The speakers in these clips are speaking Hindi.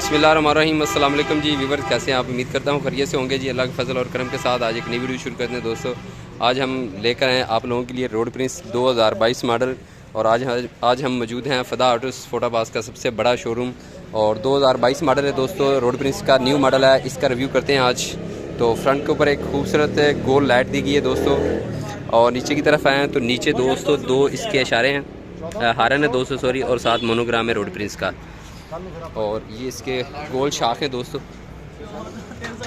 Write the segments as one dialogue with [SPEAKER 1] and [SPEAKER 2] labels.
[SPEAKER 1] बिस्मिल्लाहिर्रहमानिर्रहीम। अस्सलाम वालेकुम जी व्यूअर्स, कैसे हैं आप? उम्मीद करता हूँ खैरियत से होंगे जी। अल्लाह के फजल और करम के साथ आज एक नई वीडियो शुरू करते हैं दोस्तों। आज हम लेकर आए आप लोगों के लिए रोड प्रिंस 2022 मॉडल। और आज हम मौजूद हैं फ़दा ऑटोस फोटाबाज का सबसे बड़ा शोरूम। और 2022 मॉडल है दोस्तों, रोड प्रिंस का न्यू मॉडल है। इसका रिव्यू करते हैं आज। तो फ्रंट के ऊपर एक खूबसूरत गोल लाइट दी गई है दोस्तों। और नीचे की तरफ आए हैं तो नीचे दोस्तों दो इसके इशारे हैं, हारन है दोस्तों सॉरी, और साथ मोनोग्राम है रोड प्रिंस का। और ये इसके गोल शाख हैं दोस्तों।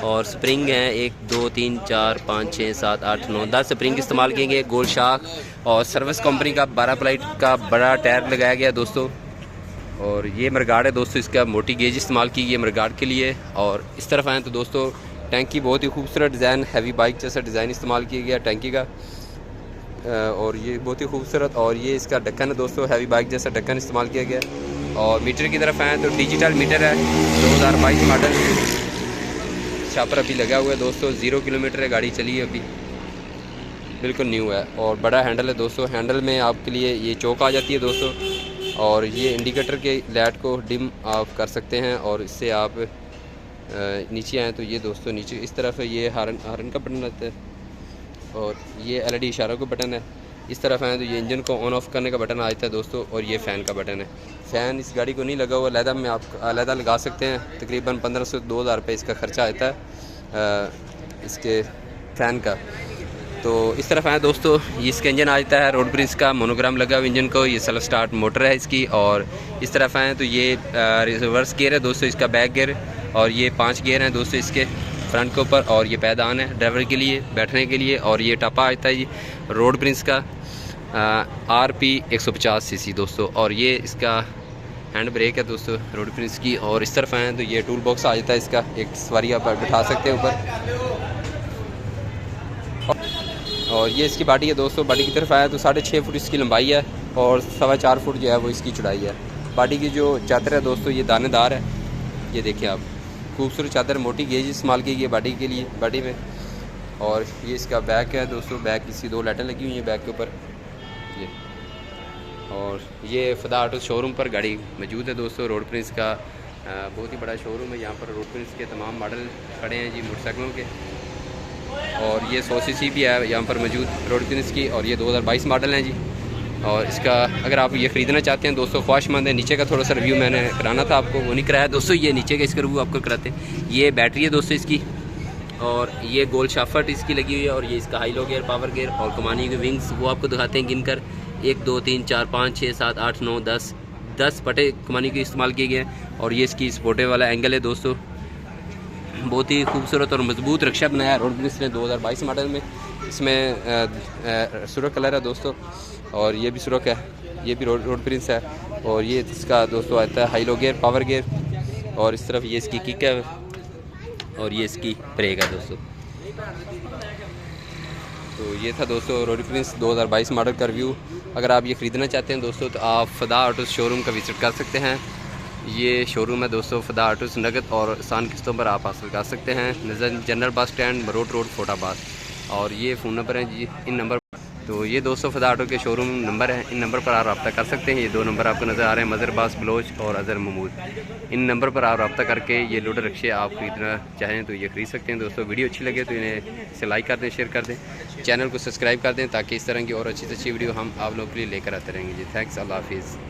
[SPEAKER 1] और स्प्रिंग हैं 1 2 3 4 5 6 7 8 9 10 स्प्रिंग इस्तेमाल किए गए, गोल शाख। और सर्विस कंपनी का 12 प्लाइट का बड़ा टायर लगाया गया दोस्तों। और ये मरगाड़ है दोस्तों, इसका मोटी गेज इस्तेमाल की गई है मरगाड़ के लिए। और इस तरफ आएँ तो दोस्तों टैंकी बहुत ही खूबसूरत डिज़ाइन, हैवी बाइक जैसा डिज़ाइन इस्तेमाल किया गया टैंकी का। और ये बहुत ही खूबसूरत। और ये इसका ढक्कन है दोस्तों, हैवी बाइक जैसा ढक्कन इस्तेमाल किया गया। और मीटर की तरफ आए तो डिजिटल मीटर है, 2022 मॉडल। छापर अभी लगा हुआ है दोस्तों, 0 किलोमीटर है गाड़ी चली है अभी, बिल्कुल न्यू है। और बड़ा हैंडल है दोस्तों, हैंडल में आपके लिए ये चौक आ जाती है दोस्तों। और ये इंडिकेटर के लाइट को डिम आप कर सकते हैं। और इससे आप नीचे आएँ तो ये दोस्तों नीचे इस तरफ है, ये हारन का बटन रहता है। और ये LED इशारों का बटन है। इस तरफ आए तो ये इंजन को ऑन ऑफ करने का बटन आ जाता है दोस्तों। और ये फ़ैन का बटन है। फ़ैन इस गाड़ी को नहीं लगा हुआ, अलहदा में आप अलहदा लगा सकते हैं। तकरीबन 1500 से 2000 रुपये इसका ख़र्चा आता है इसके फ़ैन का। तो इस तरफ आए दोस्तों, ये इसका इंजन आ जाता है रोड प्रिंस का, मोनोग्राम लगा हुआ इंजन को। ये सेल्फ स्टार्ट मोटर है इसकी। और इस तरफ आए तो ये रिवर्स गियर है दोस्तों, इसका बैक गियर। और ये 5 गियर हैं दोस्तों इसके फ्रंट के ऊपर। और ये पैदान है ड्राइवर के लिए बैठने के लिए। और ये टपा आता है जी रोड प्रिंस का RP 150 cc दोस्तों। और ये इसका हैंड ब्रेक है दोस्तों रोड प्रिंस की। और इस तरफ आए तो ये टूल बॉक्स आ जाता है इसका, एक सवारी आप बिठा सकते हैं ऊपर। और ये इसकी बाडी है दोस्तों। बाडी की तरफ आया तो 6.5 फुट इसकी लंबाई है और 4.25 फुट जो है वो इसकी चौड़ाई है। बाडी की जो चादर है दोस्तों ये दानेदार है, ये देखिए आप, खूबसूरत चादर, मोटी गेज इस्तेमाल की गई है बाडी के लिए, बाडी में। और ये इसका बैक है दोस्तों, बैक इसकी 2 लाइटें लगी हुई हैं बैक के ऊपर ये। और ये फ़दा ऑटो शोरूम पर गाड़ी मौजूद है दोस्तों। रोड प्रिंस का बहुत ही बड़ा शोरूम है यहाँ पर। रोड प्रिंस के तमाम मॉडल खड़े हैं जी मोटरसाइकिलों के। और ये 100 cc भी है यहाँ पर मौजूद रोड प्रिंस की। और ये 2022 मॉडल हैं जी। और इसका अगर आप ये ख़रीदना चाहते हैं दोस्तों, ख्वाहिशमंद है। नीचे का थोड़ा सा रिव्यू मैंने कराना था आपको, वो नहीं कराया दोस्तों। ये नीचे का इसका रिव्यू आपको कराते हैं। ये बैटरी है दोस्तों इसकी। और ये गोल शाफट इसकी लगी हुई है। और ये इसका high low gear, power gear और कमानी के विंग्स वो आपको दिखाते हैं गिनकर। 1 2 3 4 5 6 7 8 9 10 पटे कमानी के इस्तेमाल किए गए हैं। और ये इसकी स्पोर्टिव वाला एंगल है दोस्तों। बहुत ही खूबसूरत और मजबूत रक्षा बनाया है रोड प्रिंस ने 2022 मॉडल में। इसमें सुरख कलर है दोस्तों। और ये भी सुरख है, ये भी रोड प्रिंस है। और ये इसका दोस्तों आता है high low gear, power gear. और इस तरफ ये इसकी किक है। और ये इसकी ब्रेक है दोस्तों। तो ये था दोस्तों रोड प्रिंस 2022 मॉडल का रिव्यू। अगर आप ये ख़रीदना चाहते हैं दोस्तों तो आप फ़दा ऑटोस शोरूम का विज़िट कर सकते हैं। ये शोरूम है दोस्तों फ़दा ऑटोस, नगद और आसान किस्तों पर आप हासिल कर सकते हैं। नज़र general bus stand, Marot road, फोटाबाद। और ये फ़ोन नंबर है जी, इन नंबर। तो ये दोस्तों फ़दा ऑटो के शोरूम नंबर है, इन नंबर पर आप रब्ता कर सकते हैं। ये 2 नंबर आपको नज़र आ रहे हैं, मज़र बास बलोच और अज़हर महमूद। इन नंबर पर आप रब्ता करके ये लोडर रिक्शे आप ख़रीदना चाहें तो ये ख़रीद सकते हैं दोस्तों। वीडियो अच्छी लगे तो इन्हें इसे लाइक कर दें, शेयर कर दें, चैनल को सब्सक्राइब कर दें, ताकि इस तरह की और अच्छी वीडियो हम आप लोगों के लिए लेकर आते रहेंगे जी। थैंक्स, अल्लाह हाफिज़।